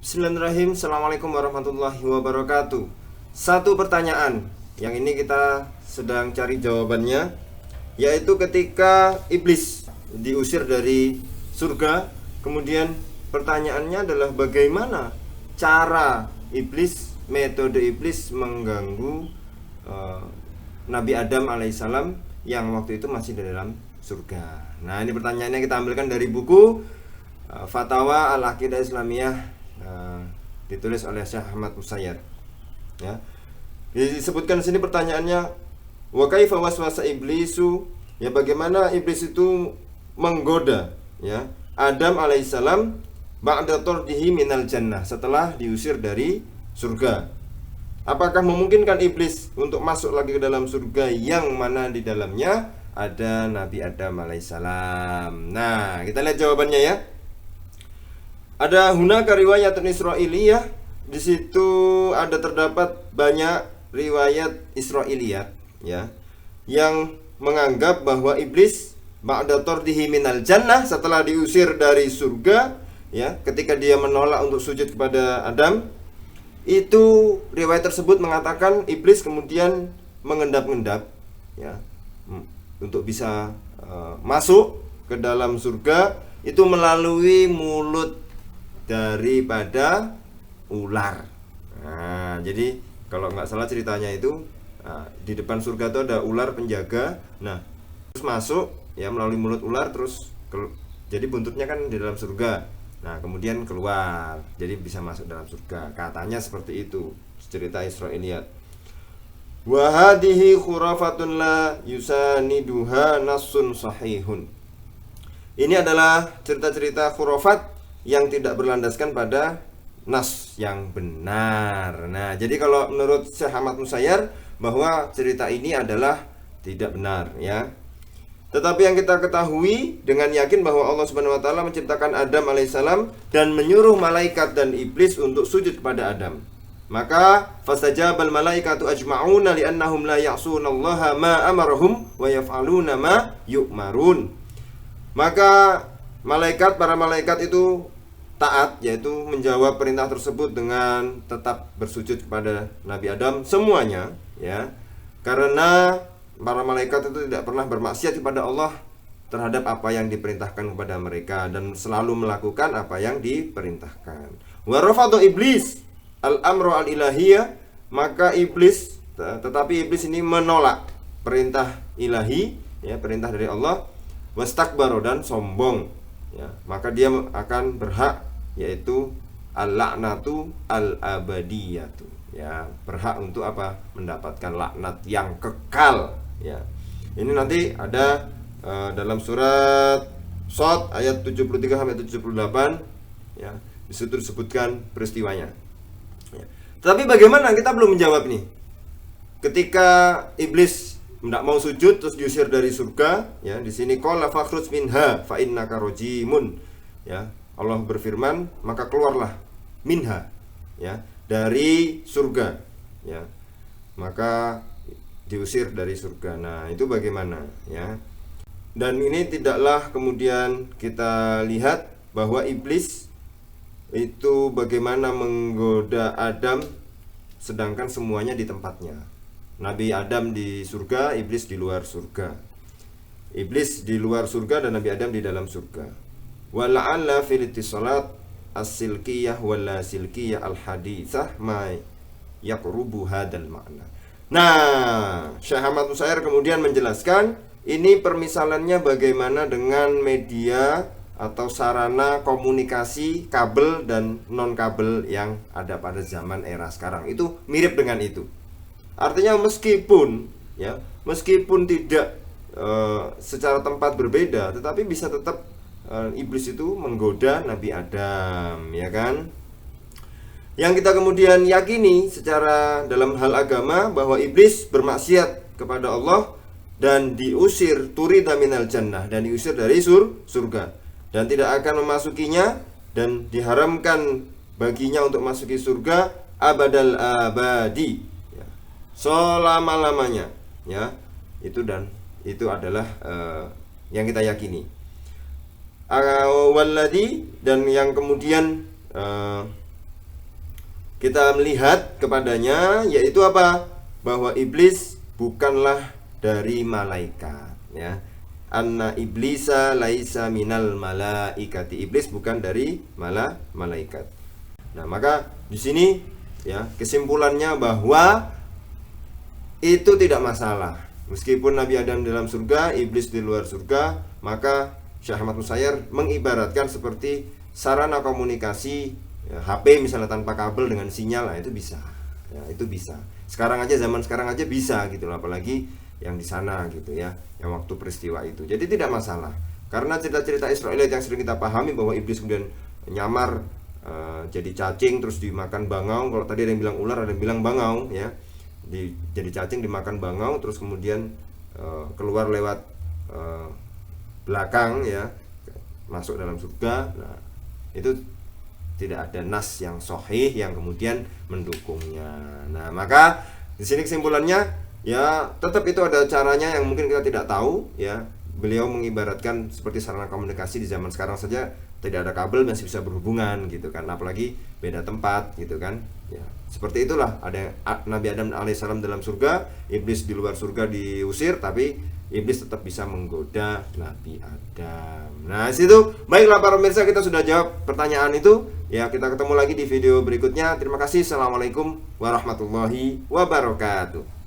Bismillahirrahmanirrahim. Assalamualaikum warahmatullahi wabarakatuh. Satu pertanyaan yang ini kita sedang cari jawabannya, yaitu ketika iblis diusir dari surga, kemudian pertanyaannya adalah bagaimana cara iblis, metode iblis mengganggu Nabi Adam alaihissalam yang waktu itu masih di dalam surga. Nah, ini pertanyaannya kita ambilkan dari buku Fatawa Al-Aqidah Islamiyah, ditulis oleh Syekh Ahmad Musayyad. Ya. Disebutkan di sini pertanyaannya, wa kaifa waswasa iblisu, ya bagaimana iblis itu menggoda ya Adam alaihissalam ba'da tardihi minal jannah, setelah diusir dari surga. Apakah memungkinkan iblis untuk masuk lagi ke dalam surga yang mana di dalamnya ada Nabi Adam alaihissalam? Nah, kita lihat jawabannya ya. Ada hunaka riwayatun Israiliyah. Di situ ada terdapat banyak riwayat Israiliyat ya, yang menganggap bahwa iblis ba'da tardihi minal jannah, setelah diusir dari surga ya, ketika dia menolak untuk sujud kepada Adam, itu riwayat tersebut mengatakan iblis kemudian mengendap-endap ya, untuk bisa masuk ke dalam surga itu melalui mulut daripada ular. Nah, jadi kalau nggak salah ceritanya itu, di depan surga itu ada ular penjaga. Nah, terus masuk ya melalui mulut ular, terus jadi buntutnya kan di dalam surga. Nah, kemudian keluar, jadi bisa masuk dalam surga. Katanya seperti itu cerita Israiliyat. Wa hadhihi khurafatun la yusaniduha nassun sahihun. Ini adalah cerita-cerita khurafat yang tidak berlandaskan pada nas yang benar. Nah, jadi kalau menurut Syekh Ahmad Musayyar bahwa cerita ini adalah tidak benar ya. Tetapi yang kita ketahui dengan yakin bahwa Allah Subhanahu wa taala menciptakan Adam alaihissalam dan menyuruh malaikat dan iblis untuk sujud kepada Adam. Maka fastajabal malaikatu ajma'una li'annahum la ya'sunallaha ma amarahum wa yaf'aluna ma yu'marun. Maka para malaikat itu taat, yaitu menjawab perintah tersebut dengan tetap bersujud kepada Nabi Adam semuanya ya. Karena para malaikat itu tidak pernah bermaksiat kepada Allah terhadap apa yang diperintahkan kepada mereka dan selalu melakukan apa yang diperintahkan. Wa rafadha iblis al-amru al-ilahiyah, maka iblis, tetapi iblis ini menolak perintah ilahi ya, perintah dari Allah. Wastakbaro, dan sombong ya, maka dia akan berhak, yaitu al-la'natu al-abadiyatu ya, berhak untuk apa? Mendapatkan laknat yang kekal ya. Ini nanti ada dalam surat Shad ayat 73 sampai 78 ya, disitu disebutkan peristiwanya ya. Tetapi bagaimana, kita belum menjawab nih. Ketika iblis tidak mau sujud terus diusir dari surga ya, di sini qala fakhruj minha fa innaka rajimun ya. Allah berfirman, maka keluarlah minha ya, dari surga ya, maka diusir dari surga. Nah, itu bagaimana ya. Dan ini tidaklah kemudian kita lihat bahwa iblis itu bagaimana menggoda Adam sedangkan semuanya di tempatnya. Nabi Adam di surga, iblis di luar surga. Iblis di luar surga dan Nabi Adam di dalam surga. Wa la'alla fil ittisalat as-silkiyah wala silkiyah al-haditsah ma yaqrubu hadzal ma'na. Nah, Syekh Ahmad Musayyar kemudian menjelaskan ini permisalannya bagaimana dengan media atau sarana komunikasi kabel dan non kabel yang ada pada zaman era sekarang. Itu mirip dengan itu. Artinya meskipun tidak secara tempat berbeda, tetapi bisa tetap iblis itu menggoda Nabi Adam ya kan. Yang kita kemudian yakini secara dalam hal agama bahwa iblis bermaksiat kepada Allah dan diusir turida minal jannah, dan diusir dari surga dan tidak akan memasukinya, dan diharamkan baginya untuk masuki surga abadal abadi, selama-lamanya ya. Itu adalah yang kita yakini. Walladhi, dan yang kemudian kita melihat kepadanya, yaitu apa? Bahwa iblis bukanlah dari malaikat, ya. Anna iblisa laisa minal malaikati. Iblis bukan dari malaikat. Nah, maka di sini ya kesimpulannya bahwa itu tidak masalah. Meskipun Nabi Adam dalam surga, iblis di luar surga, maka Syekh Ahmad Nusayr mengibaratkan seperti sarana komunikasi ya, HP misalnya tanpa kabel dengan sinyal, nah itu bisa. Ya, itu bisa. Zaman sekarang aja bisa gitu loh, apalagi yang di sana gitu ya, yang waktu peristiwa itu. Jadi tidak masalah. Karena cerita-cerita Israiliyat yang sering kita pahami bahwa iblis kemudian nyamar jadi cacing terus dimakan bangau. Kalau tadi ada yang bilang ular, ada yang bilang bangau ya. Jadi cacing dimakan bangau terus kemudian keluar lewat belakang ya, masuk dalam surga. Nah, itu tidak ada nas yang sahih yang kemudian mendukungnya. Nah, maka di sini kesimpulannya ya tetap itu ada caranya yang mungkin kita tidak tahu ya. Beliau mengibaratkan seperti sarana komunikasi di zaman sekarang saja tidak ada kabel masih bisa berhubungan gitu kan, apalagi beda tempat gitu kan ya. Seperti itulah, ada Nabi Adam alaihissalam dalam surga, iblis di luar surga diusir, tapi iblis tetap bisa menggoda Nabi Adam. Nah, situ baiklah para pemirsa, kita sudah jawab pertanyaan itu ya. Kita ketemu lagi di video berikutnya. Terima kasih. Assalamualaikum warahmatullahi wabarakatuh.